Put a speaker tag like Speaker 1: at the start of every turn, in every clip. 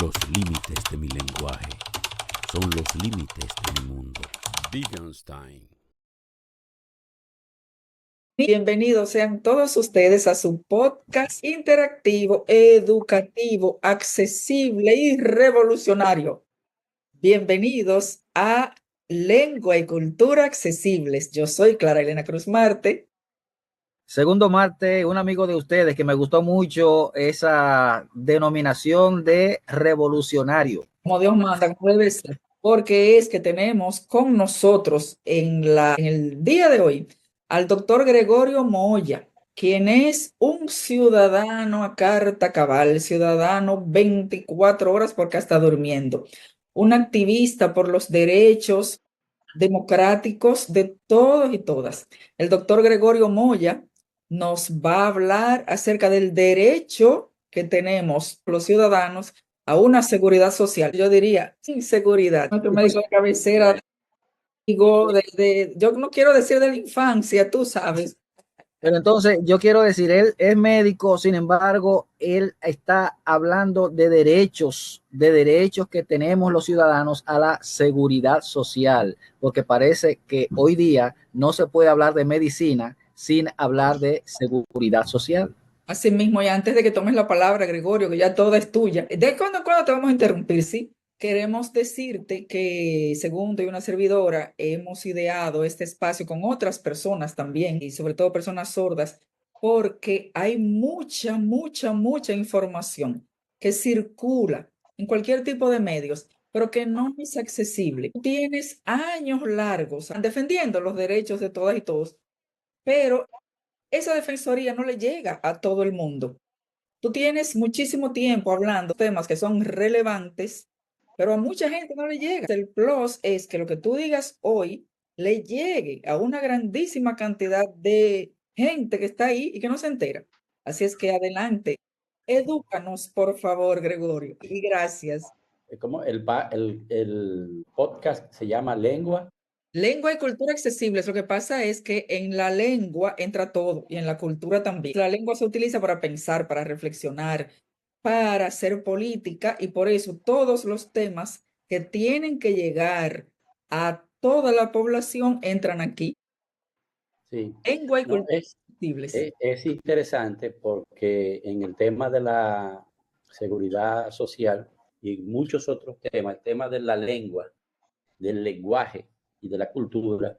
Speaker 1: Los límites de mi lenguaje son los límites de mi mundo. Wittgenstein.
Speaker 2: Bienvenidos sean todos ustedes a su podcast interactivo, educativo, accesible y revolucionario. Bienvenidos a Lengua y Cultura Accesibles. Yo soy Clara Elena Cruz Marte.
Speaker 3: Segundo Marte, un amigo de ustedes que me gustó mucho esa denominación de revolucionario.
Speaker 2: Como Dios manda, como debe ser, porque es que tenemos con nosotros en el día de hoy al doctor Gregorio Moya, quien es un ciudadano a carta cabal, ciudadano 24 horas porque está durmiendo, un activista por los derechos democráticos de todos y todas. El doctor Gregorio Moya nos va a hablar acerca del derecho que tenemos los ciudadanos a una seguridad social. Yo diría, sin seguridad. Nuestro médico de cabecera, digo, yo no quiero decir de la infancia, tú sabes.
Speaker 3: Pero entonces yo quiero decir, él es médico, sin embargo, él está hablando de derechos que tenemos los ciudadanos a la seguridad social, porque parece que hoy día no se puede hablar de medicina sin hablar de seguridad social.
Speaker 2: Así mismo, y antes de que tomes la palabra, Gregorio, que ya toda es tuya, de cuando en cuando te vamos a interrumpir, ¿sí? Queremos decirte que, según yo y una servidora, hemos ideado este espacio con otras personas también, y sobre todo personas sordas, porque hay mucha información que circula en cualquier tipo de medios, pero que no es accesible. Tú tienes años largos defendiendo los derechos de todas y todos, pero esa defensoría no le llega a todo el mundo. Tú tienes muchísimo tiempo hablando de temas que son relevantes, pero a mucha gente no le llega. El plus es que lo que tú digas hoy le llegue a una grandísima cantidad de gente que está ahí y que no se entera. Así es que adelante, edúcanos, por favor, Gregorio, y gracias.
Speaker 4: Como el podcast se llama Lengua.
Speaker 2: Lengua y cultura accesibles. Lo que pasa es que en la lengua entra todo y en la cultura también. La lengua se utiliza para pensar, para reflexionar, para hacer política y por eso todos los temas que tienen que llegar a toda la población entran aquí.
Speaker 4: Sí.
Speaker 2: Lengua y
Speaker 4: No,
Speaker 2: cultura accesibles.
Speaker 4: es interesante porque en el tema de la seguridad social y muchos otros temas, el tema de la lengua, del lenguaje y de la cultura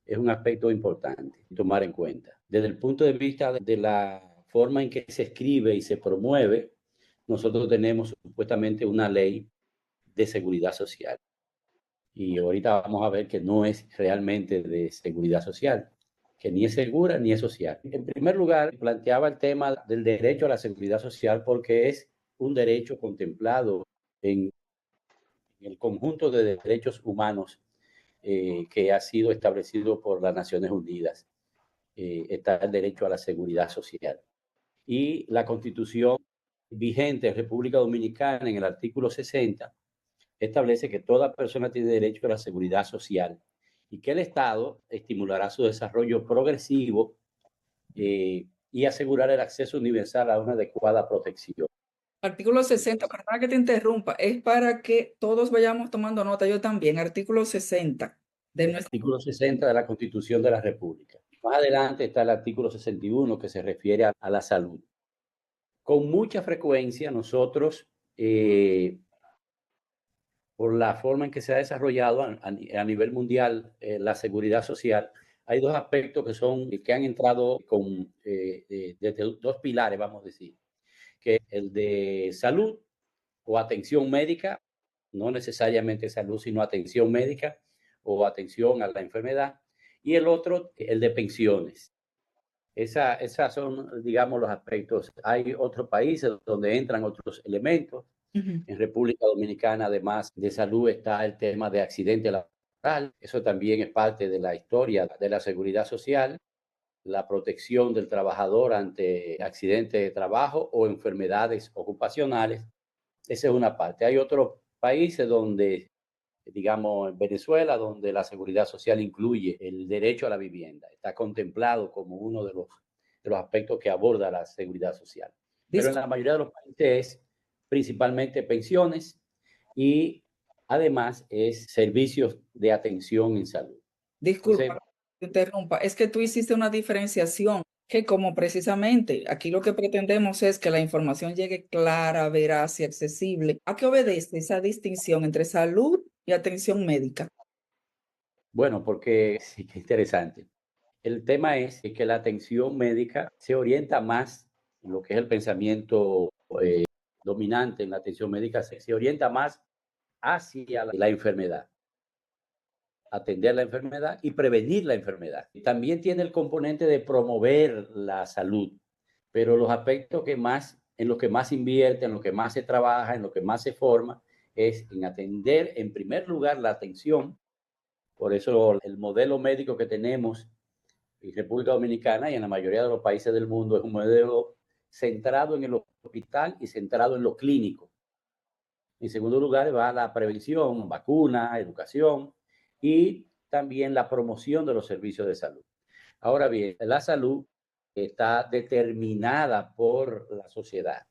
Speaker 4: es un aspecto importante tomar en cuenta. Desde el punto de vista de la forma en que se escribe y se promueve, nosotros tenemos supuestamente una ley de seguridad social. Y ahorita vamos a ver que no es realmente de seguridad social, que ni es segura ni es social. En primer lugar, planteaba el tema del derecho a la seguridad social porque es un derecho contemplado en el conjunto de derechos humanos que ha sido establecido por las Naciones Unidas. Está el derecho a la seguridad social. Y la Constitución vigente en República Dominicana, en el artículo 60, establece que toda persona tiene derecho a la seguridad social y que el Estado estimulará su desarrollo progresivo y asegurar el acceso universal a una adecuada protección.
Speaker 2: Artículo 60, perdona que te interrumpa, es para que todos vayamos tomando nota, yo también. Artículo 60 de nuestro...
Speaker 4: Artículo 60 de la Constitución de la República. Más adelante está el artículo 61 que se refiere a la salud. Con mucha frecuencia nosotros, por la forma en que se ha desarrollado a nivel mundial la seguridad social, hay dos aspectos que han entrado desde dos pilares, vamos a decir, que es el de salud o atención médica, no necesariamente salud, sino atención médica o atención a la enfermedad, y el otro, el de pensiones. Esas son, digamos, los aspectos. Hay otros países donde entran otros elementos. En República Dominicana, además de salud, está el tema de accidente laboral. Eso también es parte de la historia de la seguridad social, la protección del trabajador ante accidentes de trabajo o enfermedades ocupacionales. Esa es una parte. Hay otros países donde, digamos, en Venezuela, donde la seguridad social incluye el derecho a la vivienda. Está contemplado como uno de los aspectos que aborda la seguridad social. Pero en la mayoría de los países es principalmente pensiones y además es servicios de atención en salud.
Speaker 2: Disculpa,
Speaker 4: Entonces,
Speaker 2: que te interrumpa, es que tú hiciste una diferenciación que como precisamente aquí lo que pretendemos es que la información llegue clara, veraz y accesible. ¿A qué obedece esa distinción entre salud y atención médica?
Speaker 4: bueno, porque sí que interesante. El tema es que la atención médica se orienta más en lo que es el pensamiento dominante en la atención médica, se orienta más hacia la enfermedad, atender la enfermedad y prevenir la enfermedad. Y también tiene el componente de promover la salud, pero los aspectos que más, en los que más se invierte, en lo que más se trabaja, en lo que más se forma, es en atender en primer lugar la atención. Por eso el modelo médico que tenemos en República Dominicana y en la mayoría de los países del mundo es un modelo centrado en el hospital y centrado en lo clínico. En segundo lugar va la prevención, vacuna, educación y también la promoción de los servicios de salud. Ahora bien, la salud está determinada por la sociedad.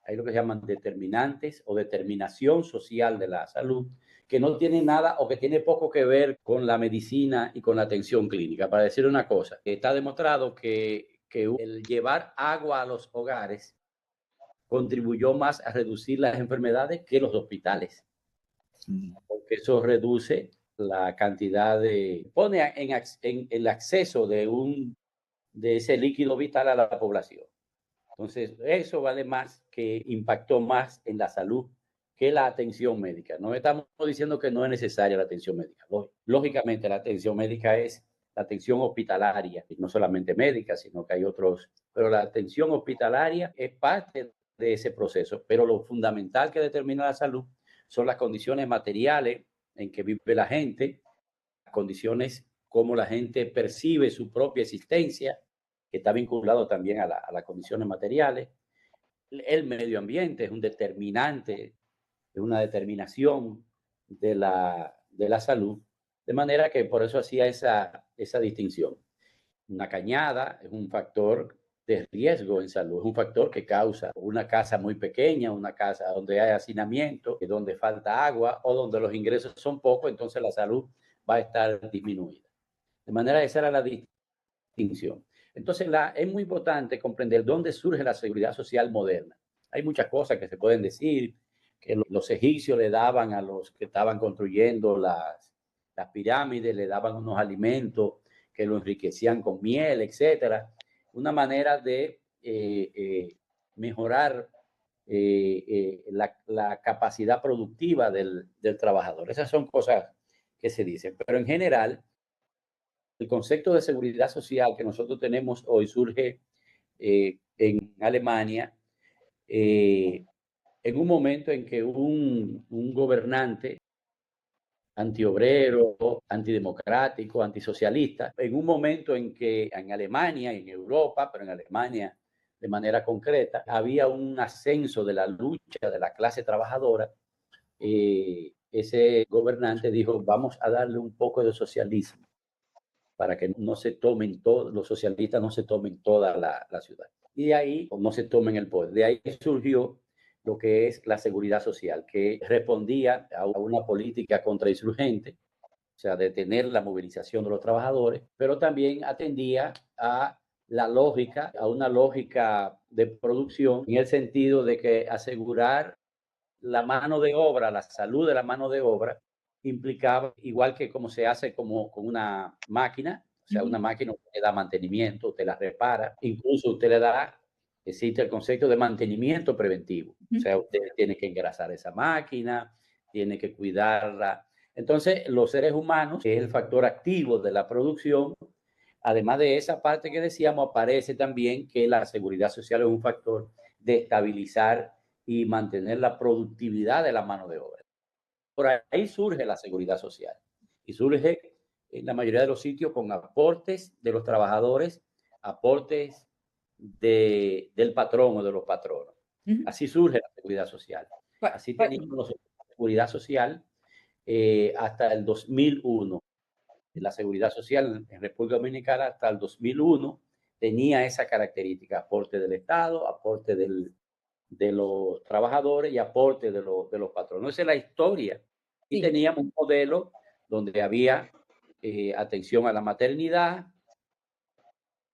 Speaker 4: Hay lo que se llaman determinantes o determinación social de la salud, que no tiene nada o que tiene poco que ver con la medicina y con la atención clínica. Para decir una cosa, está demostrado que el llevar agua a los hogares contribuyó más a reducir las enfermedades que los hospitales, porque eso reduce la cantidad pone en el acceso de ese líquido vital a la población. Entonces, eso vale más, que impactó más en la salud que la atención médica. No estamos diciendo que no es necesaria la atención médica. Lógicamente, la atención médica es la atención hospitalaria, y no solamente médica, sino que hay otros, pero la atención hospitalaria es parte de ese proceso. Pero lo fundamental que determina la salud son las condiciones materiales en que vive la gente, condiciones como la gente percibe su propia existencia, que está vinculado también a las condiciones materiales. El medio ambiente es un determinante, es una determinación de la salud, de manera que por eso hacía esa distinción. Una cañada es un factor de riesgo en salud, es un factor que causa una casa muy pequeña, una casa donde hay hacinamiento, donde falta agua o donde los ingresos son pocos, entonces la salud va a estar disminuida. De manera que esa era la distinción. Entonces, es muy importante comprender dónde surge la seguridad social moderna. Hay muchas cosas que se pueden decir, que los egipcios le daban a los que estaban construyendo las pirámides, le daban unos alimentos que lo enriquecían con miel, etcétera. Una manera de mejorar la capacidad productiva del trabajador. Esas son cosas que se dicen, pero en general, el concepto de seguridad social que nosotros tenemos hoy surge en Alemania en un momento en que un gobernante antiobrero, antidemocrático, antisocialista, en un momento en que en Alemania, en Europa, pero en Alemania de manera concreta, había un ascenso de la lucha de la clase trabajadora, ese gobernante dijo, vamos a darle un poco de socialismo para que no se tomen todos, los socialistas no se tomen toda la ciudad. Y de ahí no se tomen el poder. De ahí surgió lo que es la seguridad social, que respondía a una política contrainsurgente, o sea, detener la movilización de los trabajadores, pero también atendía a la lógica, a una lógica de producción, en el sentido de que asegurar la mano de obra, la salud de la mano de obra, implicaba, igual que como se hace como con una máquina, o sea, una máquina usted le da mantenimiento, usted la repara, incluso usted le da, existe el concepto de mantenimiento preventivo, o sea, usted tiene que engrasar esa máquina, tiene que cuidarla. Entonces, los seres humanos, que es el factor activo de la producción, además de esa parte que decíamos, aparece también que la seguridad social es un factor de estabilizar y mantener la productividad de la mano de obra. Por ahí surge la seguridad social y surge en la mayoría de los sitios con aportes de los trabajadores, aportes del patrón o de los patronos. Así surge la seguridad social. Así teníamos la seguridad social hasta el 2001. La seguridad social en República Dominicana hasta el 2001 tenía esa característica, aporte del Estado, aporte del de los trabajadores y aporte de los patronos. Esa es la historia. Y
Speaker 2: Sí.
Speaker 4: teníamos un modelo donde había atención a la maternidad,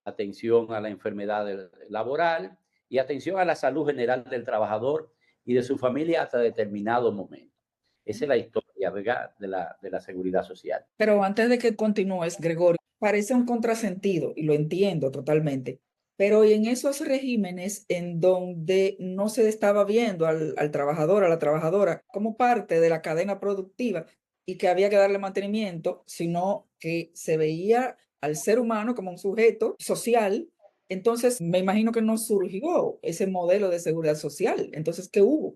Speaker 4: atención a la enfermedad laboral y atención a la salud general del trabajador y de su familia hasta determinado momento. Esa es la historia, ¿verdad?, de la seguridad social.
Speaker 2: Pero antes de que continúes, Gregorio, parece un contrasentido y lo entiendo totalmente. Pero en esos regímenes en donde no se estaba viendo al trabajador, a la trabajadora, como parte de la cadena productiva y que había que darle mantenimiento, sino que se veía al ser humano como un sujeto social, entonces me imagino que no surgió ese modelo de seguridad social. Entonces, ¿qué hubo?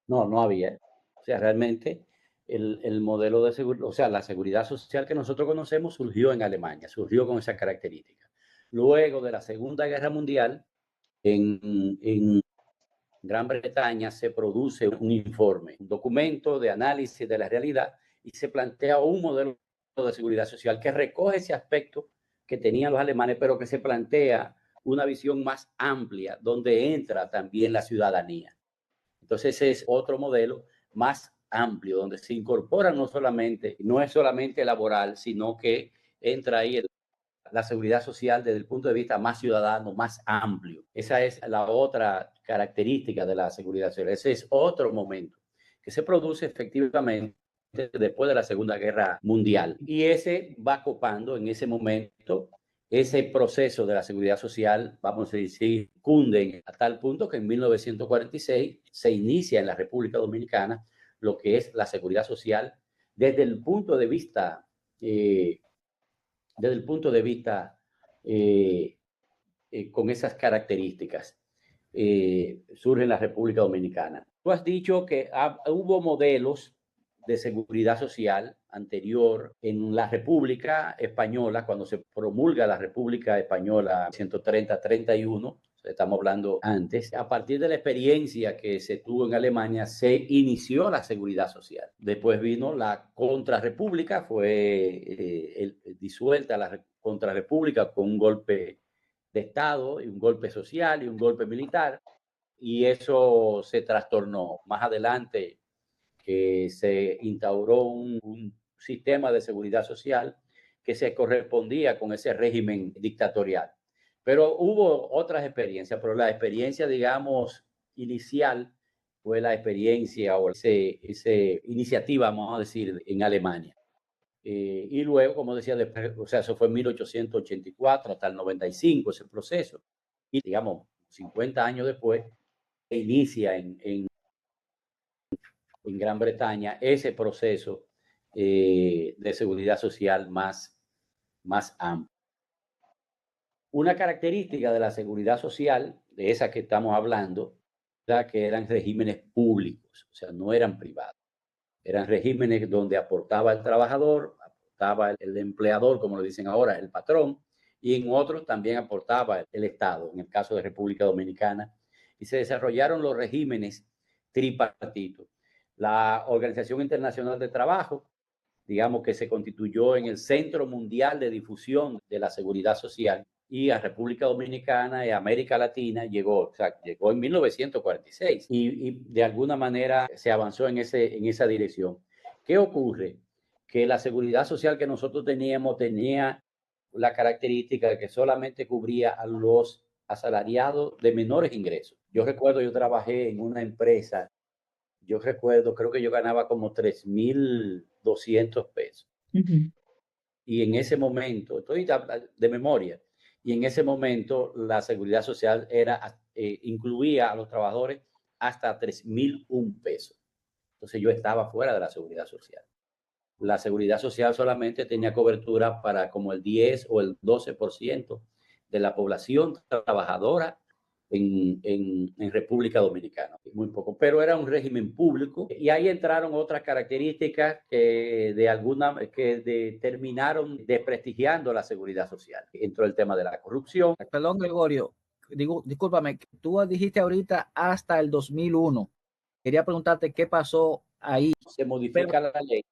Speaker 4: No había. O sea, realmente el modelo de seguridad, o sea, la seguridad social que nosotros conocemos surgió en Alemania, surgió con esa característica. Luego de la Segunda Guerra Mundial, en Gran Bretaña se produce un informe, un documento de análisis de la realidad y se plantea un modelo de seguridad social que recoge ese aspecto que tenían los alemanes, pero que se plantea una visión más amplia, donde entra también la ciudadanía. Entonces ese es otro modelo más amplio, donde se incorpora no es solamente laboral, sino que entra ahí la seguridad social desde el punto de vista más ciudadano, más amplio. Esa es la otra característica de la seguridad social. Ese es otro momento que se produce efectivamente después de la Segunda Guerra Mundial. Y ese va copando en ese momento ese proceso de la seguridad social, vamos a decir, cunde a tal punto que en 1946 se inicia en la República Dominicana lo que es la seguridad social desde el punto de vista con esas características. Surge en la República Dominicana. Tú has dicho que hubo modelos de seguridad social anterior en la República Española, cuando se promulga la República Española 130-31, estamos hablando antes. A partir de la experiencia que se tuvo en Alemania, se inició la seguridad social. Después vino la contrarrepública, fue disuelta la contrarrepública con un golpe de Estado y un golpe social y un golpe militar, y eso se trastornó. Más adelante que se instauró un sistema de seguridad social que se correspondía con ese régimen dictatorial. Pero hubo otras experiencias, pero la experiencia, digamos, inicial fue la experiencia o esa iniciativa, vamos a decir, en Alemania. Y luego, como decía, después, o sea, eso fue en 1884 hasta el 95 ese proceso. Y digamos, 50 años después, se inicia en Gran Bretaña ese proceso de seguridad social más amplio. Una característica de la seguridad social, de esa que estamos hablando, era que eran regímenes públicos, o sea, no eran privados. Eran regímenes donde aportaba el trabajador, aportaba el empleador, como lo dicen ahora, el patrón, y en otros también aportaba el Estado, en el caso de República Dominicana, y se desarrollaron los regímenes tripartitos. La Organización Internacional de Trabajo, digamos que se constituyó en el Centro Mundial de Difusión de la Seguridad Social, y a República Dominicana y a América Latina llegó en 1946 y de alguna manera se avanzó en esa dirección. ¿Qué ocurre? Que la seguridad social que nosotros teníamos tenía la característica de que solamente cubría a los asalariados de menores ingresos. Yo recuerdo, yo trabajé en una empresa, creo que yo ganaba como 3,200 pesos. Y en ese momento, estoy de memoria, y en ese momento la seguridad social incluía a los trabajadores hasta 3,001 pesos. Entonces yo estaba fuera de la seguridad social. La seguridad social solamente tenía cobertura para como el 10 o el 12% de la población trabajadora en República Dominicana, muy poco, pero era un régimen público y ahí entraron otras características que terminaron desprestigiando la seguridad social. Entró el tema de la corrupción.
Speaker 3: Perdón, Gregorio, discúlpame, tú dijiste ahorita hasta el 2001. Quería preguntarte qué pasó ahí.
Speaker 4: Se modifica la ley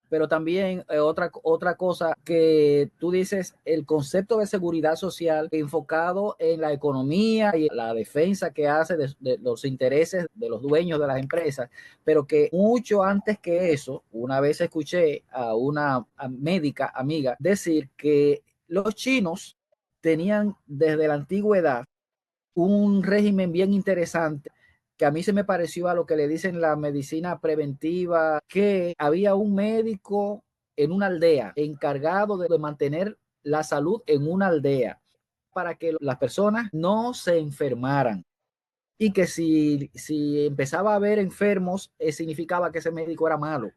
Speaker 3: Pero también otra cosa que tú dices, el concepto de seguridad social enfocado en la economía y la defensa que hace de los intereses de los dueños de las empresas, pero que mucho antes que eso, una vez escuché a una médica amiga decir que los chinos tenían desde la antigüedad un régimen bien interesante que a mí se me pareció a lo que le dicen la medicina preventiva, que había un médico en una aldea encargado de mantener la salud en una aldea para que las personas no se enfermaran. Y que si empezaba a haber enfermos, significaba que ese médico era malo,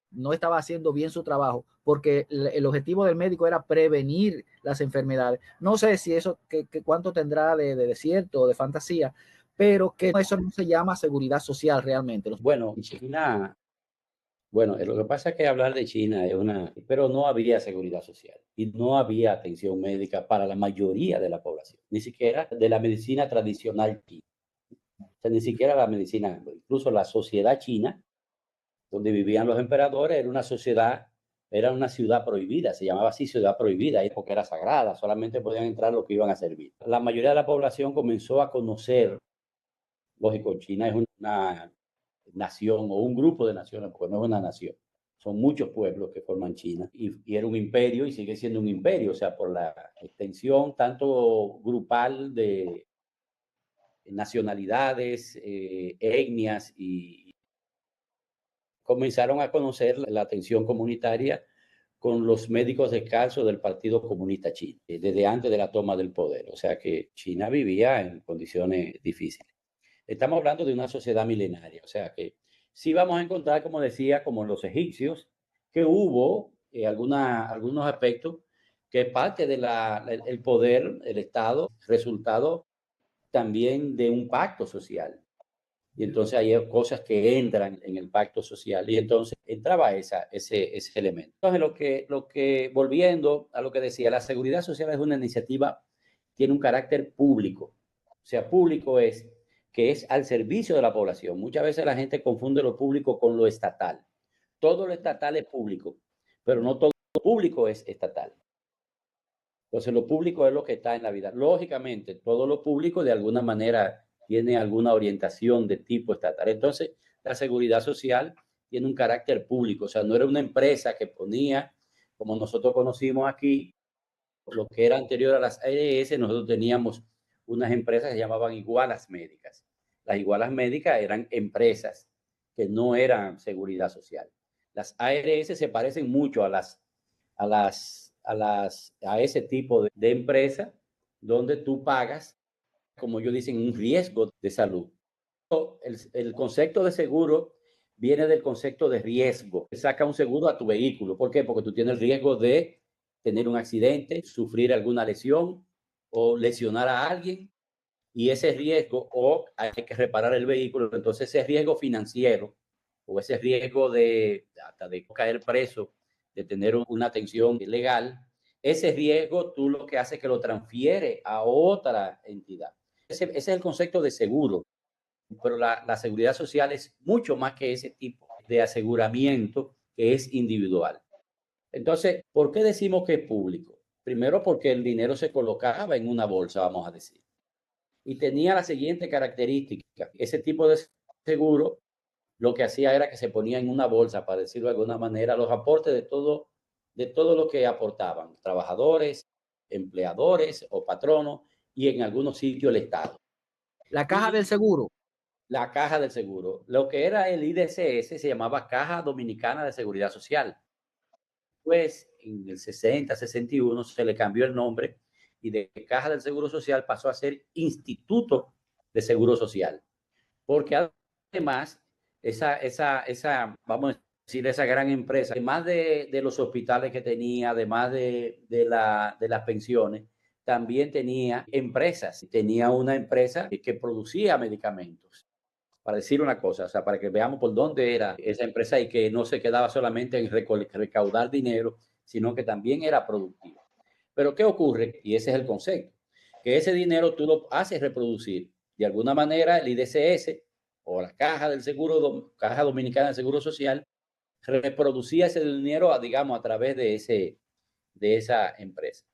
Speaker 3: no estaba haciendo bien su trabajo, porque el objetivo del médico era prevenir las enfermedades. No sé si eso, que cuánto tendrá de cierto o de fantasía, pero que eso no se llama seguridad social realmente.
Speaker 4: Bueno, China, bueno, lo que pasa es que hablar de China es pero no había seguridad social y no había atención médica para la mayoría de la población, ni siquiera de la medicina tradicional china. O sea, ni siquiera la medicina, incluso la sociedad china, donde vivían los emperadores, era una ciudad prohibida, se llamaba así ciudad prohibida, porque era sagrada, solamente podían entrar los que iban a servir. La mayoría de la población comenzó a conocer, lógico, China es una nación o un grupo de naciones, porque no es una nación. Son muchos pueblos que forman China y era un imperio y sigue siendo un imperio, o sea, por la extensión tanto grupal de nacionalidades, etnias y comenzaron a conocer la atención comunitaria con los médicos descalzos del Partido Comunista Chino, desde antes de la toma del poder. O sea que China vivía en condiciones difíciles. Estamos hablando de una sociedad milenaria, o sea que sí vamos a encontrar, como decía, como los egipcios, que hubo algunos aspectos que parte del poder, el Estado, resultado también de un pacto social. Y entonces hay cosas que entran en el pacto social y entonces entraba ese elemento. Entonces volviendo a lo que decía, la seguridad social es una iniciativa, tiene un carácter público. O sea, público es que es al servicio de la población. Muchas veces la gente confunde lo público con lo estatal. Todo lo estatal es público, pero no todo lo público es estatal. Entonces lo público es lo que está en la vida. Lógicamente, todo lo público de alguna manera tiene alguna orientación de tipo estatal. Entonces, la seguridad social tiene un carácter público, o sea, no era una empresa que ponía, como nosotros conocimos aquí, lo que era anterior a las ARS, nosotros teníamos unas empresas que se llamaban igualas médicas. Las igualas médicas eran empresas que no eran seguridad social. Las ARS se parecen mucho a ese tipo de empresa donde tú pagas, como ellos dicen, un riesgo de salud. El concepto de seguro viene del concepto de riesgo. Saca un seguro a tu vehículo. ¿Por qué? Porque tú tienes el riesgo de tener un accidente, sufrir alguna lesión o lesionar a alguien. Y ese riesgo, o hay que reparar el vehículo, entonces ese riesgo financiero o ese riesgo hasta de caer preso, de tener una atención legal, ese riesgo tú lo que haces es que lo transfiere a otra entidad. Ese es el concepto de seguro, pero la seguridad social es mucho más que ese tipo de aseguramiento que es individual. Entonces, ¿por qué decimos que es público? Primero porque el dinero se colocaba en una bolsa, vamos a decir, y tenía la siguiente característica. Ese tipo de seguro lo que hacía era que se ponía en una bolsa, para decirlo de alguna manera, los aportes de todo lo que aportaban, trabajadores, empleadores o patronos, y en algunos sitios el Estado.
Speaker 3: La caja del seguro.
Speaker 4: La caja del seguro. Lo que era el IDCS se llamaba Caja Dominicana de Seguridad Social. Pues en el 60, 61 se le cambió el nombre y de Caja del Seguro Social pasó a ser Instituto de Seguro Social. Porque además, vamos a decir, esa gran empresa, además de los hospitales que tenía, además de las pensiones, también tenía empresas. Tenía una empresa que producía medicamentos. Para decir una cosa, o sea, para que veamos por dónde era esa empresa y que no se quedaba solamente en recaudar dinero, sino que también era productiva. Pero ¿qué ocurre? Y ese es el concepto, que ese dinero tú lo haces reproducir. De alguna manera el IDCS o la Caja Dominicana del Seguro Social reproducía ese dinero, digamos, a través de esa empresa.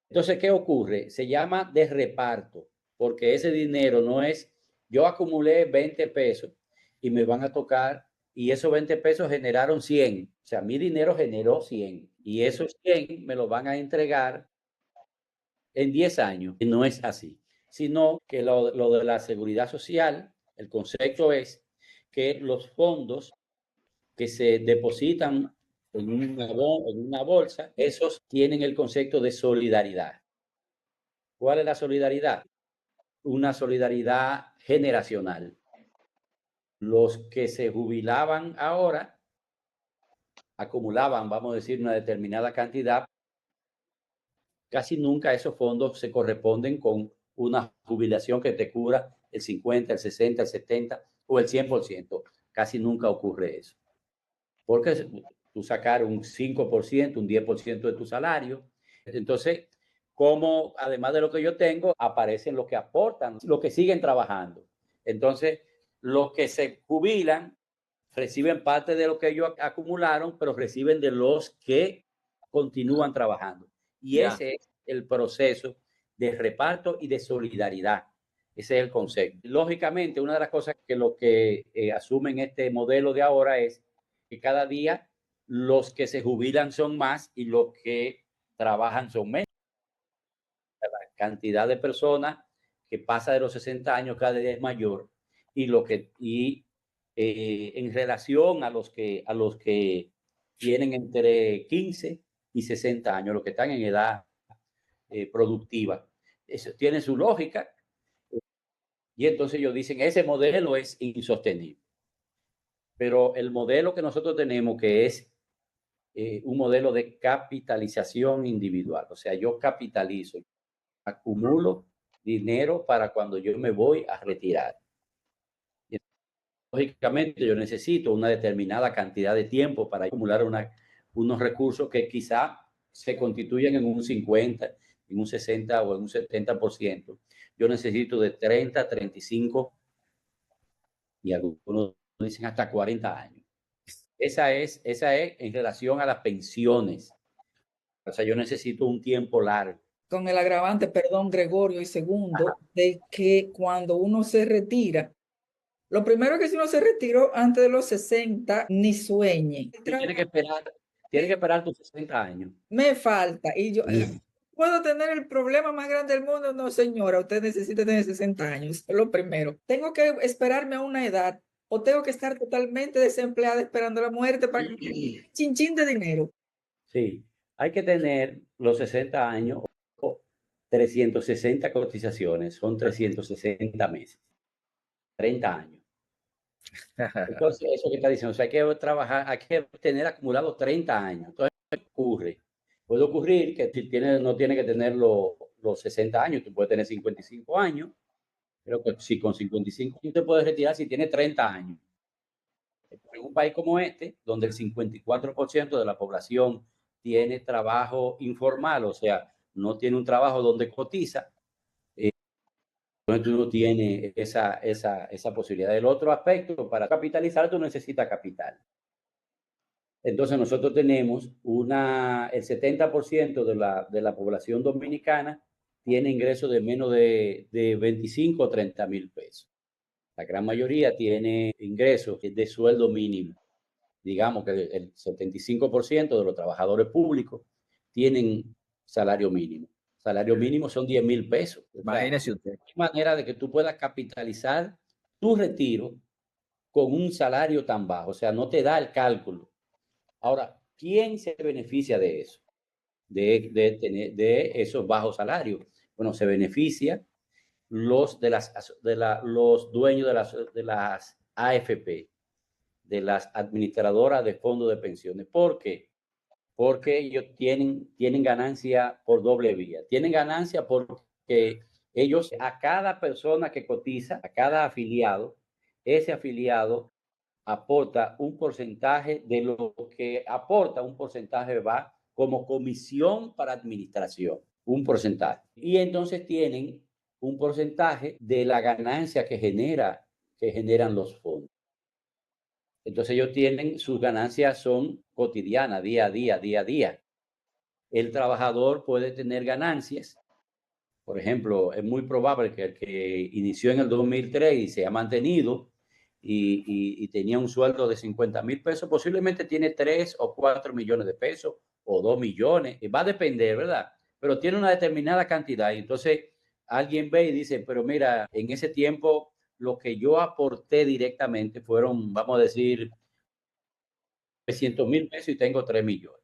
Speaker 4: Entonces, ¿qué ocurre? Se llama de reparto, porque ese dinero no es, yo acumulé 20 pesos y me van a tocar, y esos 20 pesos generaron 100. O sea, mi dinero generó 100 y esos 100 me los van a entregar en 10 años. Y no es así, sino que lo de la seguridad social, el concepto es que los fondos que se depositan en una bolsa, esos tienen el concepto de solidaridad. ¿Cuál es la solidaridad? Una solidaridad generacional. Los que se jubilaban ahora acumulaban, vamos a decir, una determinada cantidad. Casi nunca esos fondos se corresponden con una jubilación que te cubra el 50, el 60, el 70 o el 100%. Casi nunca ocurre eso. Porque tú sacar un 5%, un 10% de tu salario. Entonces, como además de lo que yo tengo, aparecen los que aportan, los que siguen trabajando. Entonces, los que se jubilan reciben parte de lo que ellos acumularon, pero reciben de los que continúan trabajando. Y ese es el proceso de reparto y de solidaridad. Ese es el concepto. Lógicamente, una de las cosas que lo que asumen este modelo de ahora es que cada día los que se jubilan son más y los que trabajan son menos. La cantidad de personas que pasa de los 60 años cada día es mayor en relación a los que tienen entre 15 y 60 años, los que están en edad productiva. Eso tiene su lógica. Y entonces ellos dicen, ese modelo es insostenible. Pero el modelo que nosotros tenemos, que es un modelo de capitalización individual, o sea, yo capitalizo, acumulo dinero para cuando yo me voy a retirar. Y, lógicamente, yo necesito una determinada cantidad de tiempo para acumular unos recursos que quizá se constituyen en un 50, en un 60 o en un 70%. Yo necesito de 30, 35 y algunos dicen hasta 40 años. Esa es en relación a las pensiones. O sea, yo necesito un tiempo largo.
Speaker 2: Con el agravante, perdón, Gregorio, y segundo, de que cuando uno se retira, lo primero es que si uno se retiró antes de los 60, ni sueñe.
Speaker 4: Tienes que esperar tus 60 años.
Speaker 2: Me falta, y yo puedo tener el problema más grande del mundo. No, señora, usted necesita tener 60 años, es lo primero. Tengo que esperarme a una edad, o tengo que estar totalmente desempleada esperando la muerte para que me chinchín de dinero.
Speaker 4: Sí, hay que tener los 60 años o 360 cotizaciones, son 360 meses, 30 años. Entonces, eso que está diciendo, o sea, hay que trabajar, hay que tener acumulados 30 años. Entonces, ¿qué ocurre? Puede ocurrir que si no tiene que tener los 60 años, tú puedes tener 55 años, pero que si con 55 años te puedes retirar si tienes 30 años. En un país como este, donde el 54% de la población tiene trabajo informal, o sea, no tiene un trabajo donde cotiza, entonces tú no tienes esa posibilidad. El otro aspecto, para capitalizar, tú necesitas capital. Entonces nosotros tenemos el 70% de la población dominicana tiene ingresos de menos de 25 o 30 mil pesos. La gran mayoría tiene ingresos de sueldo mínimo. Digamos que el 75% de los trabajadores públicos tienen salario mínimo. Salario mínimo son 10 mil pesos.
Speaker 3: Imagínese usted.
Speaker 4: De manera de que tú puedas capitalizar tu retiro con un salario tan bajo. O sea, no te da el cálculo. Ahora, ¿quién se beneficia de eso? De esos bajos salarios. Bueno, se beneficia los dueños de las AFP, de las administradoras de fondos de pensiones. ¿Por qué? Porque ellos tienen ganancia por doble vía. Tienen ganancia porque ellos, a cada persona que cotiza, a cada afiliado, ese afiliado aporta un porcentaje de lo que aporta, un porcentaje va como comisión para administración, un porcentaje. Y entonces tienen un porcentaje de la ganancia que generan los fondos. Entonces ellos tienen, sus ganancias son cotidianas, día a día, día a día. El trabajador puede tener ganancias. Por ejemplo, es muy probable que el que inició en el 2003 y se ha mantenido y tenía un sueldo de 50,000 pesos, posiblemente tiene 3 o 4 millones de pesos o 2 millones. Va a depender, ¿verdad? Pero tiene una determinada cantidad. Y entonces alguien ve y dice, pero mira, en ese tiempo lo que yo aporté directamente fueron, vamos a decir, 300,000 pesos y tengo 3 millones.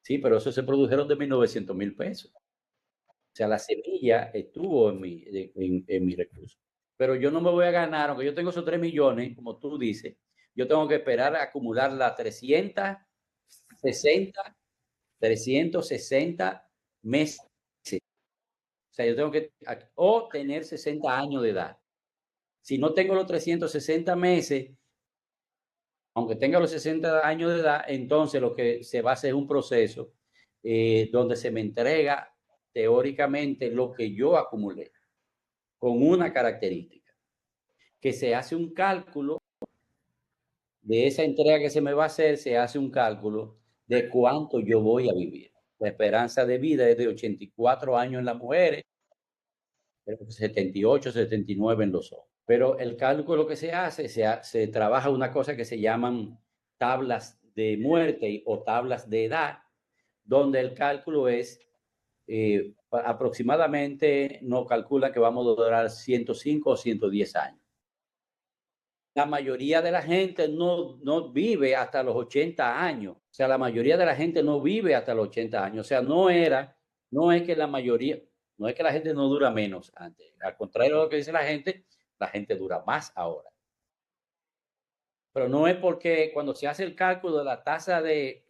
Speaker 4: Sí, pero eso se produjeron de 1,900,000 pesos. O sea, la semilla estuvo en mi recurso. Pero yo no me voy a ganar, aunque yo tengo esos 3 millones, como tú dices, yo tengo que esperar a acumular las 360 meses. O sea, yo tengo que, o tener 60 años de edad. Si no tengo los 360 meses, aunque tenga los 60 años de edad, entonces lo que se va a hacer es un proceso donde se me entrega teóricamente lo que yo acumulé, con una característica, que se hace un cálculo de esa entrega que se me va a hacer, se hace un cálculo de cuánto yo voy a vivir. La esperanza de vida es de 84 años en las mujeres, 78, 79 en los hombres. Pero el cálculo que se hace, se trabaja una cosa que se llaman tablas de muerte o tablas de edad, donde el cálculo es aproximadamente, nos calcula que vamos a durar 105 o 110 años. La mayoría de la gente no vive hasta los 80 años. O sea, la mayoría de la gente no vive hasta los 80 años. O sea, no es que la mayoría, no es que la gente no dura menos antes. Al contrario de lo que dice la gente dura más ahora. Pero no es porque cuando se hace el cálculo de la tasa de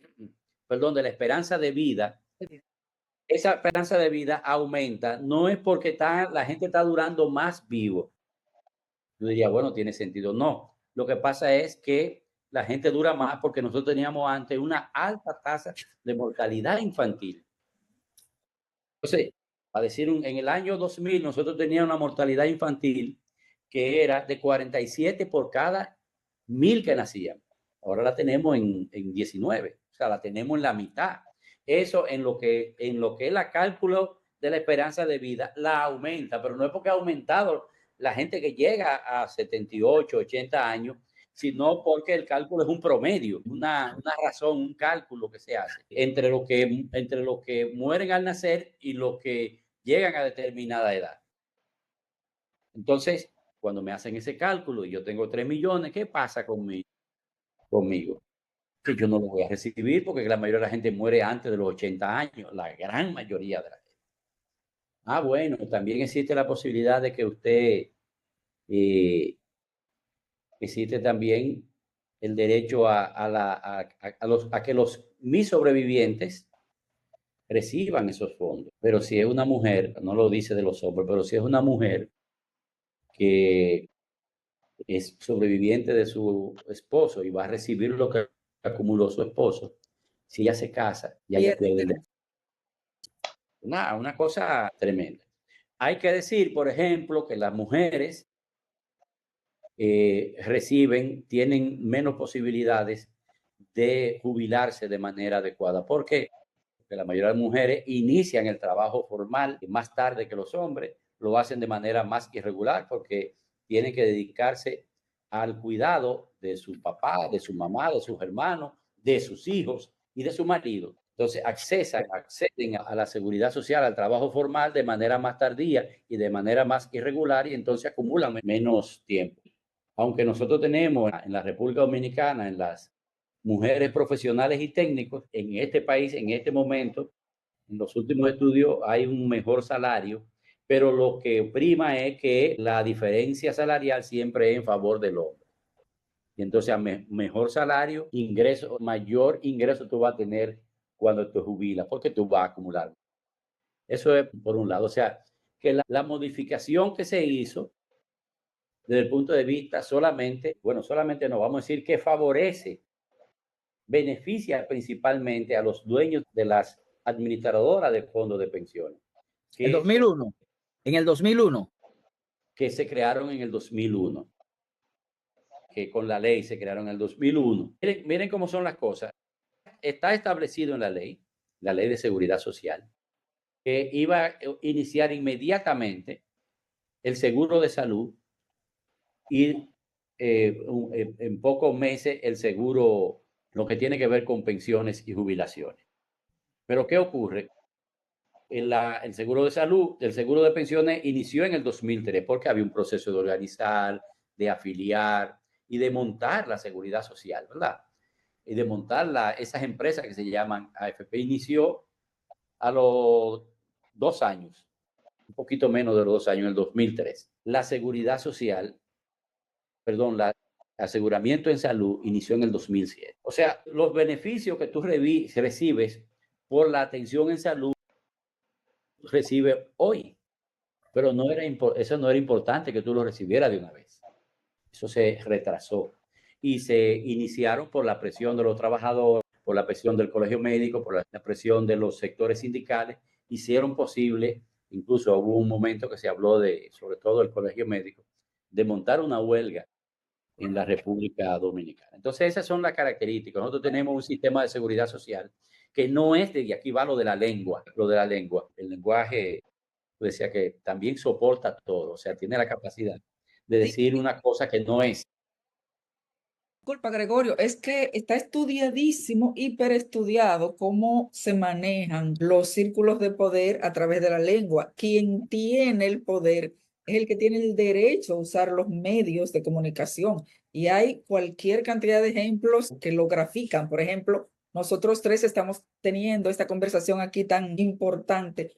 Speaker 4: la esperanza de vida, esa esperanza de vida aumenta, no es porque la gente está durando más vivo. Yo diría, bueno, tiene sentido. No, lo que pasa es que la gente dura más porque nosotros teníamos antes una alta tasa de mortalidad infantil. Entonces, a decir, en el año 2000 nosotros teníamos una mortalidad infantil que era de 47 por cada 1,000 que nacían. Ahora la tenemos en 19, o sea, la tenemos en la mitad. Eso en lo que es la cálculo de la esperanza de vida, la aumenta, pero no es porque ha aumentado la gente que llega a 78, 80 años, sino porque el cálculo es un promedio, una razón, un cálculo que se hace entre los que mueren al nacer y los que llegan a determinada edad. Entonces, cuando me hacen ese cálculo y yo tengo 3 millones, ¿qué pasa conmigo? Que yo no lo voy a recibir porque la mayoría de la gente muere antes de los 80 años, la gran mayoría de la gente. Bueno, también existe la posibilidad de que usted, existe también el derecho a que mis sobrevivientes reciban esos fondos. Pero si es una mujer, no lo dice de los hombres, pero si es una mujer que es sobreviviente de su esposo y va a recibir lo que acumuló su esposo, si ella se casa, ya ella pierde una cosa tremenda. Hay que decir, por ejemplo, que las mujeres tienen menos posibilidades de jubilarse de manera adecuada. ¿Por qué? Porque la mayoría de las mujeres inician el trabajo formal más tarde que los hombres, lo hacen de manera más irregular porque tienen que dedicarse al cuidado de su papá, de su mamá, de sus hermanos, de sus hijos y de su marido. Entonces acceden a la seguridad social, al trabajo formal de manera más tardía y de manera más irregular, y entonces acumulan menos tiempo. Aunque nosotros tenemos en la República Dominicana, en las mujeres profesionales y técnicos, en este país, en este momento, en los últimos estudios hay un mejor salario, pero lo que prima es que la diferencia salarial siempre es en favor del hombre. Y entonces, a mejor salario, mayor ingreso tú vas a tener cuando te jubilas, porque tú vas a acumular. Eso es por un lado. O sea, que la modificación que se hizo desde el punto de vista solamente no, vamos a decir que beneficia principalmente a los dueños de las administradoras de fondos de pensiones.
Speaker 3: En el 2001.
Speaker 4: Que se crearon en el 2001. que con la ley se crearon en el 2001. Miren cómo son las cosas. Está establecido en la ley de seguridad social, que iba a iniciar inmediatamente el seguro de salud y en pocos meses el seguro, lo que tiene que ver con pensiones y jubilaciones. Pero ¿qué ocurre? El seguro de salud, el seguro de pensiones inició en el 2003 porque había un proceso de organizar, de afiliar y de montar la seguridad social, ¿verdad? Y de montar esas empresas que se llaman AFP. Inició a los 2 años, un poquito menos de los 2 años, en el 2003. La seguridad social, perdón, el aseguramiento en salud inició en el 2007. O sea, los beneficios que tú recibes por la atención en salud, recibe hoy, pero eso no era importante que tú lo recibieras de una vez. Eso se retrasó y se iniciaron por la presión de los trabajadores, por la presión del colegio médico, por la presión de los sectores sindicales, hicieron posible, incluso hubo un momento que se habló sobre todo el colegio médico, de montar una huelga en la República Dominicana. Entonces esas son las características. Nosotros tenemos un sistema de seguridad social que no es de aquí va lo de la lengua, el lenguaje, decía que también soporta todo, o sea, tiene la capacidad de decir una cosa que no es.
Speaker 2: Disculpa, Gregorio, es que está estudiadísimo, hiperestudiado cómo se manejan los círculos de poder a través de la lengua. Quien tiene el poder es el que tiene el derecho a usar los medios de comunicación. Y hay cualquier cantidad de ejemplos que lo grafican. Por ejemplo, nosotros tres estamos teniendo esta conversación aquí tan importante.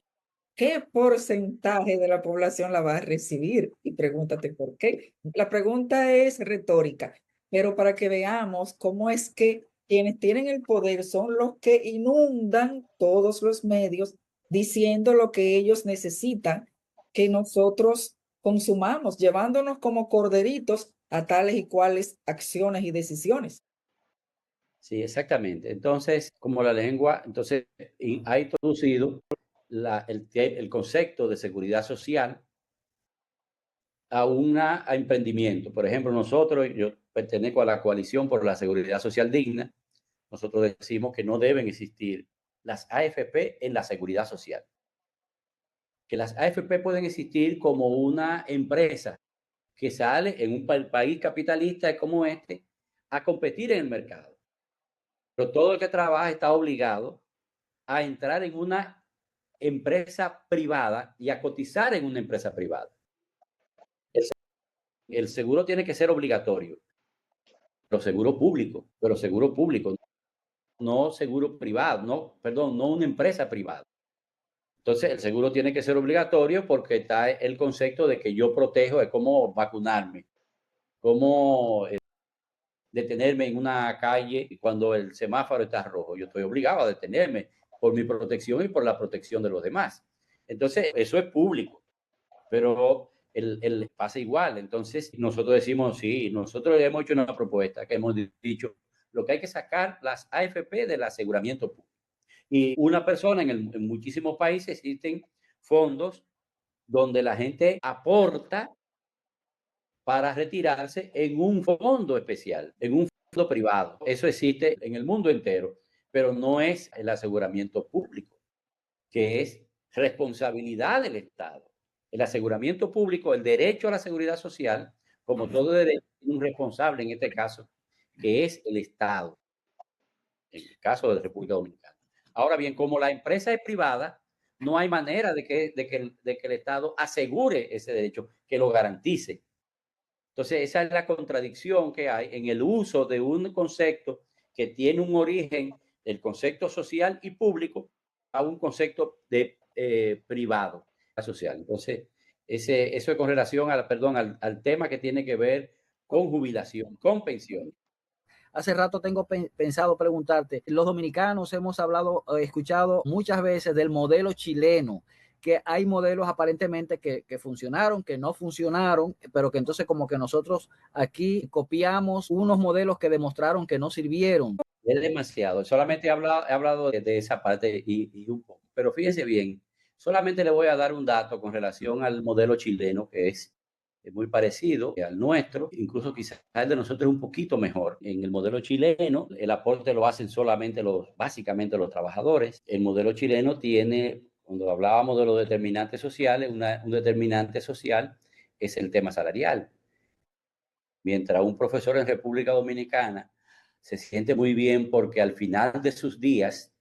Speaker 2: ¿Qué porcentaje de la población la va a recibir? Y pregúntate por qué. La pregunta es retórica, pero para que veamos cómo es que quienes tienen el poder son los que inundan todos los medios diciendo lo que ellos necesitan que nosotros consumamos, llevándonos como corderitos a tales y cuales acciones y decisiones.
Speaker 4: Sí, exactamente. Entonces, como la lengua, entonces ha introducido el concepto de seguridad social a emprendimiento. Por ejemplo, yo pertenezco a la Coalición por la Seguridad Social Digna. Nosotros decimos que no deben existir las AFP en la seguridad social. Que las AFP pueden existir como una empresa que sale en un país capitalista como este a competir en el mercado. Pero todo el que trabaja está obligado a entrar en una empresa privada y a cotizar en una empresa privada. El seguro tiene que ser obligatorio, pero seguro público, no seguro privado, no una empresa privada. Entonces, el seguro tiene que ser obligatorio porque está el concepto de que yo protejo, es como vacunarme, como detenerme en una calle cuando el semáforo está rojo. Yo estoy obligado a detenerme por mi protección y por la protección de los demás. Entonces, eso es público, pero el pasa igual. Entonces, nosotros decimos, sí, nosotros hemos hecho una propuesta que hemos dicho, lo que hay que sacar las AFP del aseguramiento público. Y una persona en muchísimos países existen fondos donde la gente aporta para retirarse en un fondo especial, en un fondo privado. Eso existe en el mundo entero, pero no es el aseguramiento público, que es responsabilidad del Estado. El aseguramiento público, el derecho a la seguridad social, como todo derecho, tiene un responsable en este caso, que es el Estado, en el caso de la República Dominicana. Ahora bien, como la empresa es privada, no hay manera de que el Estado asegure ese derecho, que lo garantice. Entonces, esa es la contradicción que hay en el uso de un concepto que tiene un origen, el concepto social y público, a un concepto de privado, social. Entonces, eso es con relación al tema que tiene que ver con jubilación, con pensión.
Speaker 3: Hace rato tengo pensado preguntarte, los dominicanos hemos escuchado muchas veces del modelo chileno, que hay modelos aparentemente que funcionaron, que no funcionaron, pero que entonces como que nosotros aquí copiamos unos modelos que demostraron que no sirvieron.
Speaker 4: Es demasiado. Solamente he hablado de esa parte y un poco. Pero fíjense bien, solamente le voy a dar un dato con relación al modelo chileno, que es muy parecido al nuestro, incluso quizás el de nosotros es un poquito mejor. En el modelo chileno, el aporte lo hacen solamente básicamente los trabajadores. El modelo chileno tiene, cuando hablábamos de los determinantes sociales, un determinante social es el tema salarial. Mientras un profesor en República Dominicana se siente muy bien porque al final de sus días,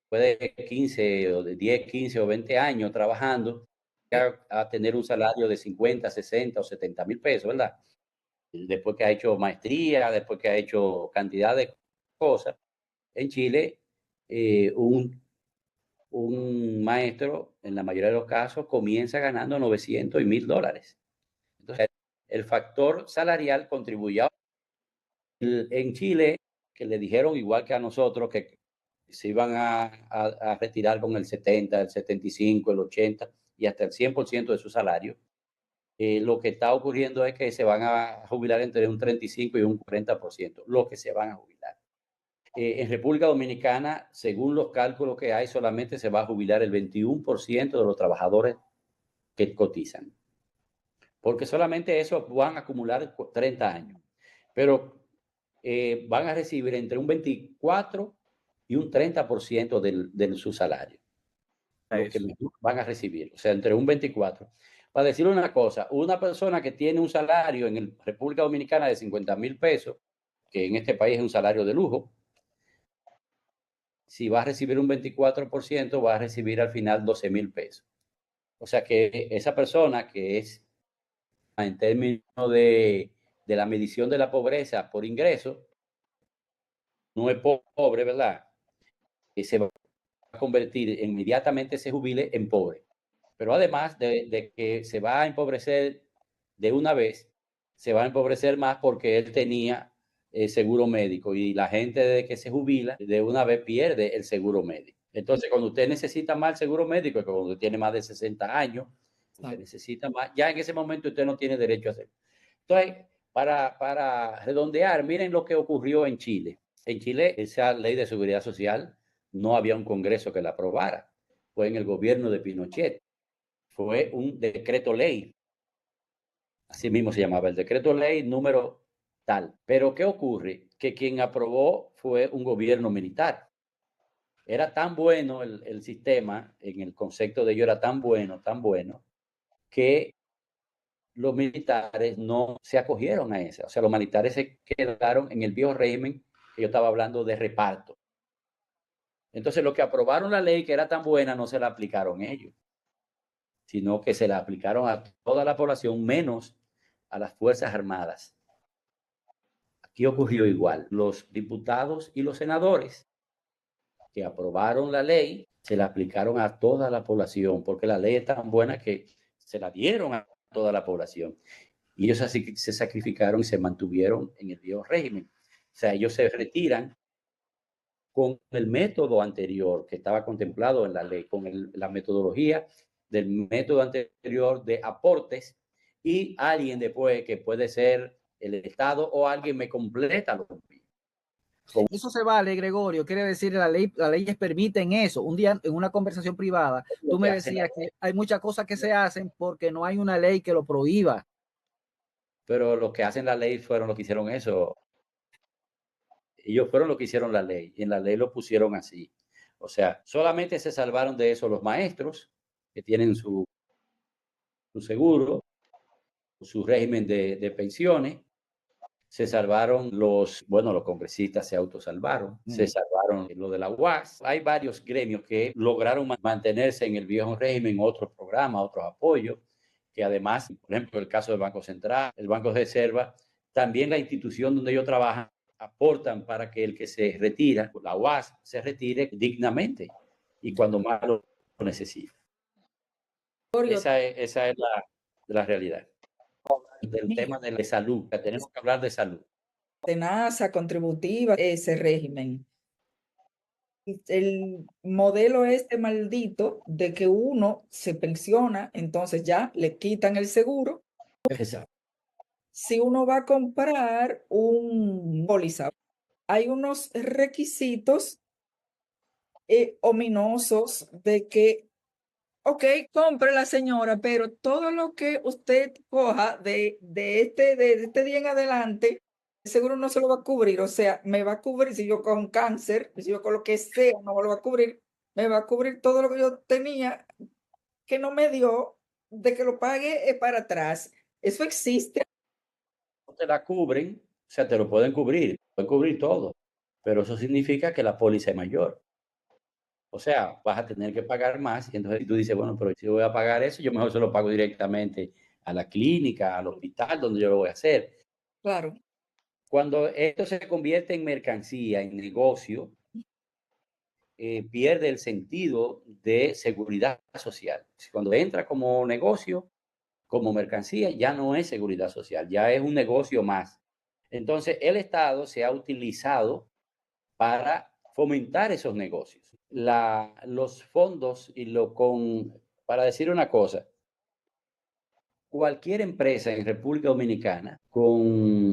Speaker 4: puede 15 o de 10, 15 o 20 años trabajando, a tener un salario de 50, 60 o 70 mil pesos, ¿verdad? Después que ha hecho maestría, después que ha hecho cantidad de cosas. En Chile, un maestro, en la mayoría de los casos, comienza ganando 900 y $1,000. Entonces, el factor salarial contribuyó. En Chile, que le dijeron, igual que a nosotros, que se iban a retirar con el 70, el 75, el 80 y hasta el 100% de su salario. Lo que está ocurriendo es que se van a jubilar entre un 35 y un 40%, los que se van a jubilar. En República Dominicana, según los cálculos que hay, solamente se va a jubilar el 21% de los trabajadores que cotizan, porque solamente eso van a acumular 30 años, pero van a recibir entre un 24 y un 30% de su salario, lo que van a recibir, o sea, entre un 24. Para decirle una cosa, una persona que tiene un salario en República Dominicana de 50,000 pesos, que en este país es un salario de lujo, si va a recibir un 24%, va a recibir al final 12,000 pesos. O sea que esa persona que es, en términos de la medición de la pobreza por ingreso, no es pobre, ¿verdad? Que se va a convertir inmediatamente, se jubile, en pobre. Pero además de que se va a empobrecer de una vez, se va a empobrecer más porque él tenía seguro médico, y la gente de que se jubila de una vez pierde el seguro médico. Entonces, cuando usted necesita más el seguro médico, cuando usted tiene más de 60 años, usted necesita más, ya en ese momento usted no tiene derecho a hacerlo. Entonces, para redondear, miren lo que ocurrió en Chile. En Chile, esa ley de seguridad social no había un congreso que la aprobara. Fue en el gobierno de Pinochet. Fue un decreto ley. Así mismo se llamaba, el decreto ley número tal. Pero ¿qué ocurre? Que quien aprobó fue un gobierno militar. Era tan bueno el sistema, en el concepto de ello era tan bueno, que los militares no se acogieron a eso. O sea, los militares se quedaron en el viejo régimen que yo estaba hablando de reparto. Entonces, los que aprobaron la ley, que era tan buena, no se la aplicaron ellos, sino que se la aplicaron a toda la población, menos a las Fuerzas Armadas. Aquí ocurrió igual. Los diputados y los senadores que aprobaron la ley, se la aplicaron a toda la población, porque la ley es tan buena que se la dieron a toda la población. Y ellos así se sacrificaron y se mantuvieron en el viejo régimen. O sea, ellos se retiran con el método anterior que estaba contemplado en la ley, con la metodología del método anterior de aportes, y alguien después, que puede ser el Estado o alguien, me completa lo mismo.
Speaker 3: Eso se vale, Gregorio, quiere decir las leyes permiten eso. Un día en una conversación privada, tú me decías que hay muchas cosas que se hacen porque no hay una ley que lo prohíba.
Speaker 4: Pero los que hacen la ley fueron los que hicieron eso. Ellos fueron los que hicieron la ley, y en la ley lo pusieron así. O sea, solamente se salvaron de eso los maestros, que tienen su seguro, su régimen de pensiones. Se salvaron los congresistas se autosalvaron, se salvaron lo de la UAS. Hay varios gremios que lograron mantenerse en el viejo régimen, otros programas, otros apoyos, que además, por ejemplo, el caso del Banco Central, el Banco de Reserva, también la institución donde ellos trabajan, aportan para que el que se retira, la UAS, se retire dignamente y cuando más lo necesita. Esa es la realidad del tema de salud. Tenemos que hablar de salud.
Speaker 2: Tenaza, contributiva, ese régimen. El modelo maldito de que uno se pensiona, entonces ya le quitan el seguro.
Speaker 4: Exacto.
Speaker 2: Si uno va a comprar un póliza, hay unos requisitos ominosos de que ok, compre la señora, pero todo lo que usted coja de este día en adelante, seguro no se lo va a cubrir. O sea, me va a cubrir si yo con cáncer, si yo con lo que sea, no me lo va a cubrir. Me va a cubrir todo lo que yo tenía que no me dio, de que lo pague para atrás. Eso existe.
Speaker 4: No te la cubren, o sea, te lo pueden cubrir todo, pero eso significa que la póliza es mayor. O sea, vas a tener que pagar más y entonces tú dices, bueno, pero si voy a pagar eso, yo mejor se lo pago directamente a la clínica, al hospital, donde yo lo voy a hacer.
Speaker 2: Claro.
Speaker 4: Cuando esto se convierte en mercancía, en negocio, pierde el sentido de seguridad social. Cuando entra como negocio, como mercancía, ya no es seguridad social, ya es un negocio más. Entonces, el Estado se ha utilizado para fomentar esos negocios. Los fondos para decir una cosa, cualquier empresa en República Dominicana con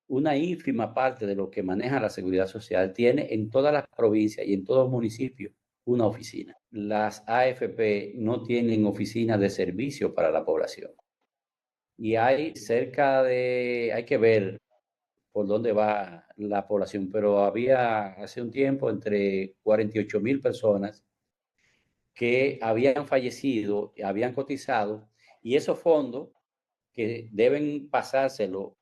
Speaker 4: una ínfima parte de lo que maneja la seguridad social tiene en todas las provincias y en todos los municipios una oficina. Las AFP no tienen oficinas de servicio para la población. Y hay hay que ver por dónde va la población, pero había hace un tiempo entre 48,000 personas que habían fallecido, habían cotizado, y esos fondos que deben pasárselo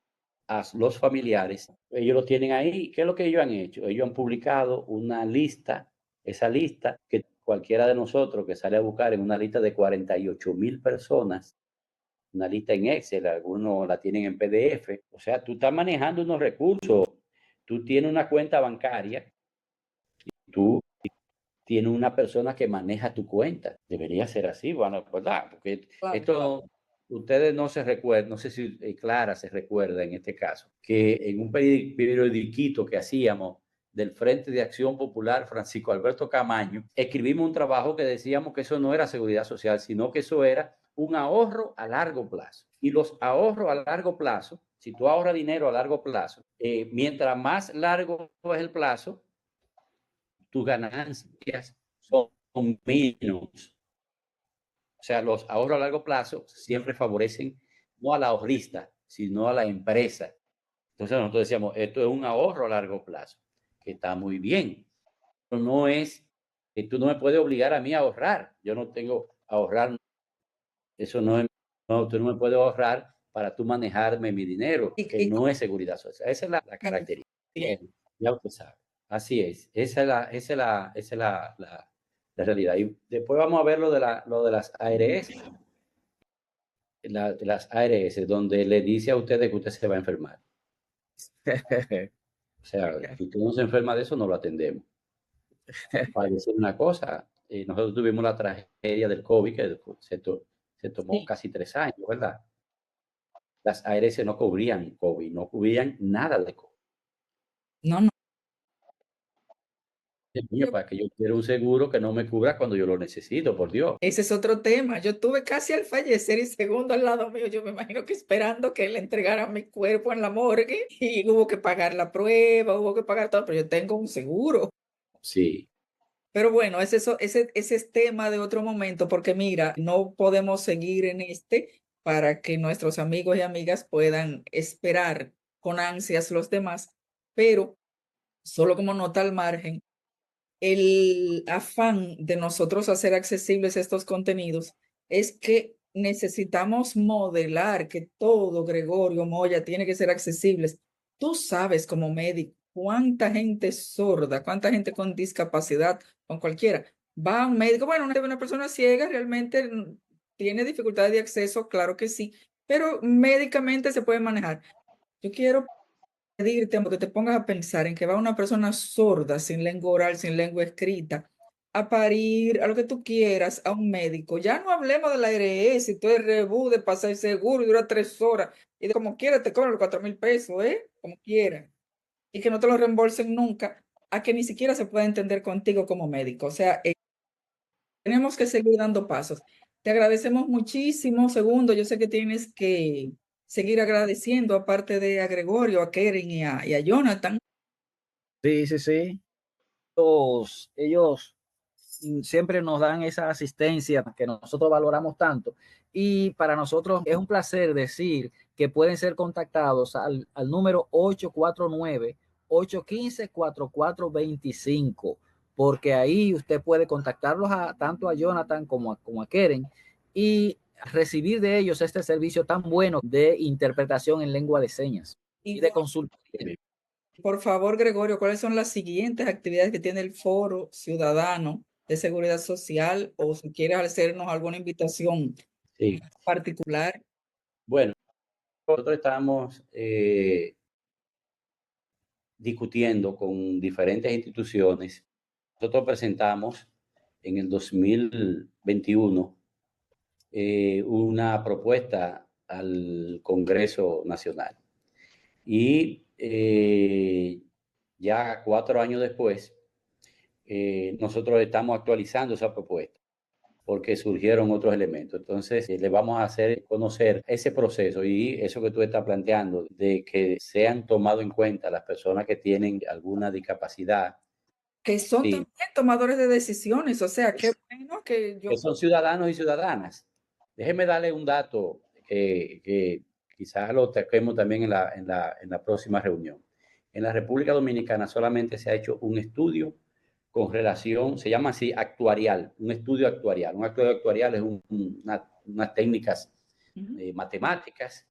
Speaker 4: a los familiares, ellos lo tienen ahí. ¿Qué es lo que ellos han hecho? Ellos han publicado una lista, esa lista que cualquiera de nosotros que sale a buscar en una lista de 48,000 personas, una lista en Excel, algunos la tienen en PDF. O sea, tú estás manejando unos recursos, tú tienes una cuenta bancaria, tú tienes una persona que maneja tu cuenta. Debería ser así, bueno, ¿verdad? Porque
Speaker 2: Claro,
Speaker 4: esto,
Speaker 2: claro.
Speaker 4: ustedes no se recuerdan, no sé si Clara se recuerda en este caso, que en un periodiquito que hacíamos del Frente de Acción Popular Francisco Alberto Camaño, escribimos un trabajo que decíamos que eso no era seguridad social, sino que eso era un ahorro a largo plazo. Y los ahorros a largo plazo, si tú ahorras dinero a largo plazo, mientras más largo es el plazo, tus ganancias son menos. O sea, los ahorros a largo plazo siempre favorecen no a la ahorrista, sino a la empresa. Entonces nosotros decíamos, esto es un ahorro a largo plazo, que está muy bien. Pero no es que tú no me puedes obligar a mí a ahorrar. Yo no tengo a ahorrar. Eso no es, no, tú no me puedes ahorrar para tú manejarme mi dinero, que
Speaker 2: Y
Speaker 4: no es seguridad social. Esa es la característica. Bien, ya usted sabe. Así es. Esa es la realidad. Y después vamos a ver lo de las ARS. Las ARS, donde le dice a ustedes que usted se va a enfermar. O sea, si usted no se enferma de eso, no lo atendemos. Para decir una cosa, nosotros tuvimos la tragedia del COVID, que se tomó
Speaker 2: sí.
Speaker 4: casi 3 años, ¿verdad? Las ARS no cubrían COVID, no cubrían nada de COVID.
Speaker 2: No, no.
Speaker 4: Para que yo quiera un seguro que no me cubra cuando yo lo necesito, por Dios.
Speaker 2: Ese es otro tema. Yo tuve casi al fallecer y segundo al lado mío, yo me imagino que esperando que él entregara mi cuerpo en la morgue y hubo que pagar la prueba, hubo que pagar todo, pero yo tengo un seguro.
Speaker 4: Sí,
Speaker 2: Pero bueno, ese es tema de otro momento, porque mira, no podemos seguir en para que nuestros amigos y amigas puedan esperar con ansias los demás, pero solo como nota al margen, el afán de nosotros hacer accesibles estos contenidos es que necesitamos modelar que todo, Gregorio Moya, tiene que ser accesible. Tú sabes como médico cuánta gente sorda, cuánta gente con discapacidad, con cualquiera, va a un médico, bueno, una persona ciega realmente tiene dificultades de acceso, claro que sí, pero médicamente se puede manejar. Yo quiero pedirte que te pongas a pensar en que va una persona sorda, sin lengua oral, sin lengua escrita, a parir, a lo que tú quieras, a un médico. Ya no hablemos de la ARS, y todo el rebú de pasar el seguro y dura 3 horas, y de como quiera te cobran los 4,000 pesos, ¿eh? Como quiera. Y que no te lo reembolsen nunca, a que ni siquiera se pueda entender contigo como médico. O sea, tenemos que seguir dando pasos. Te agradecemos muchísimo. Segundo, yo sé que tienes que seguir agradeciendo, aparte de a Gregorio, a Keren y a Jonathan.
Speaker 3: Sí, sí, sí. Ellos siempre nos dan esa asistencia que nosotros valoramos tanto. Y para nosotros es un placer decir que pueden ser contactados al número 849-815-4425, porque ahí usted puede contactarlos tanto a Jonathan como a Keren y recibir de ellos este servicio tan bueno de interpretación en lengua de señas y de consulta.
Speaker 2: Por favor, Gregorio, ¿cuáles son las siguientes actividades que tiene el Foro Ciudadano de Seguridad Social? O si quieres hacernos alguna invitación particular.
Speaker 4: Bueno, nosotros estamos discutiendo con diferentes instituciones. Nosotros presentamos en el 2021 una propuesta al Congreso Nacional. Y ya 4 años después, nosotros estamos actualizando esa propuesta porque surgieron otros elementos. Entonces, le vamos a hacer conocer ese proceso y eso que tú estás planteando, de que sean tomados en cuenta las personas que tienen alguna discapacidad.
Speaker 2: Que son también tomadores de decisiones, o sea, qué bueno que yo...
Speaker 4: Que son ciudadanos y ciudadanas. Déjeme darle un dato que quizás lo toquemos también en la próxima reunión. En la República Dominicana solamente se ha hecho un estudio con relación, se llama así, actuarial, un estudio actuarial. Un estudio actuarial es unas técnicas matemáticas.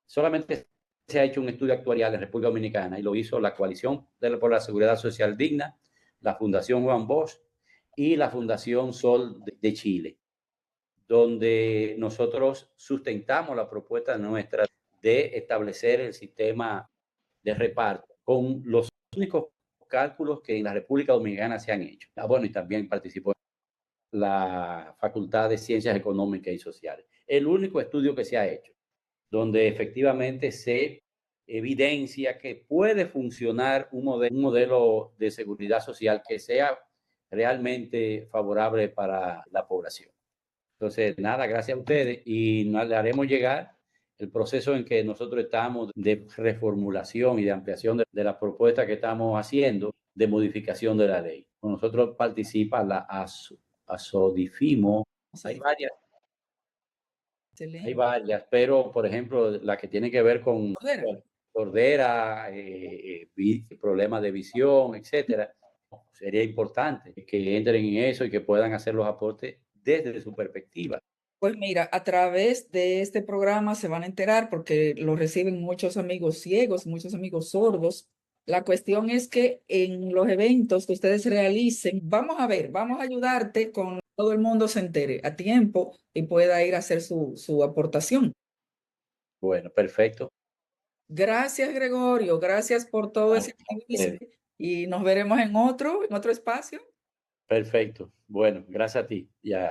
Speaker 4: Solamente se ha hecho un estudio actuarial en República Dominicana y lo hizo la Coalición por la Seguridad Social Digna, la Fundación Juan Bosch y la Fundación Sol de Chile, donde nosotros sustentamos la propuesta nuestra de establecer el sistema de reparto con los únicos cálculos que en la República Dominicana se han hecho. Bueno, y también participó en la Facultad de Ciencias Económicas y Sociales. El único estudio que se ha hecho, donde efectivamente se evidencia que puede funcionar un modelo de seguridad social que sea realmente favorable para la población. Entonces, nada, gracias a ustedes y le haremos llegar el proceso en que nosotros estamos de reformulación y de ampliación de la propuesta que estamos haciendo de modificación de la ley. Con nosotros participa la ASODIFIMO. Hay varias. Excelente. Hay varias, pero por ejemplo, la que tiene que ver con sordera, problemas de visión, etcétera, sería importante que entren en eso y que puedan hacer los aportes desde su perspectiva.
Speaker 2: Pues mira, a través de este programa se van a enterar porque lo reciben muchos amigos ciegos, muchos amigos sordos. La cuestión es que en los eventos que ustedes realicen, vamos a ayudarte con todo el mundo se entere a tiempo y pueda ir a hacer su aportación.
Speaker 4: Bueno, perfecto.
Speaker 2: Gracias, Gregorio. Gracias por todo ese servicio y nos veremos en otro espacio.
Speaker 4: Perfecto. Bueno, gracias a ti. Ya.